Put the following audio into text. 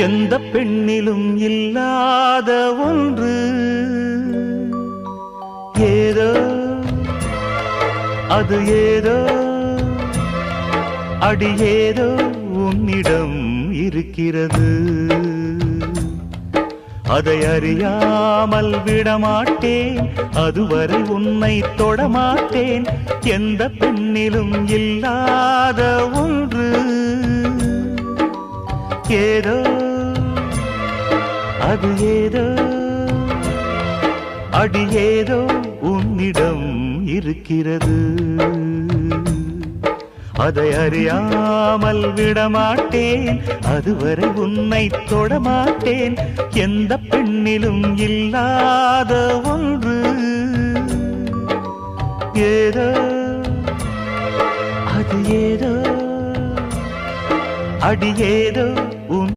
எந்த பெண்ணிலும் இல்லாத ஒன்று ஏதோ அது ஏதோ அடி ஏதோ உன்னிடம் இருக்கிறது. அதை அறியாமல் விடமாட்டேன், அதுவரை உன்னை தொடமாட்டேன். எந்த பெண்ணிலும் இல்லாத ஒன்று ஏதோ அது ஏதோ அடி ஏதோ உன்னிடம் இருக்கிறது. அதை அறியாமல் விடமாட்டேன், அதுவரை உன்னை தொடமாட்டேன். எந்த பெண்ணிலும் இல்லாத ஒன்று ஏதோ அது ஏதோ அடி ஏதோ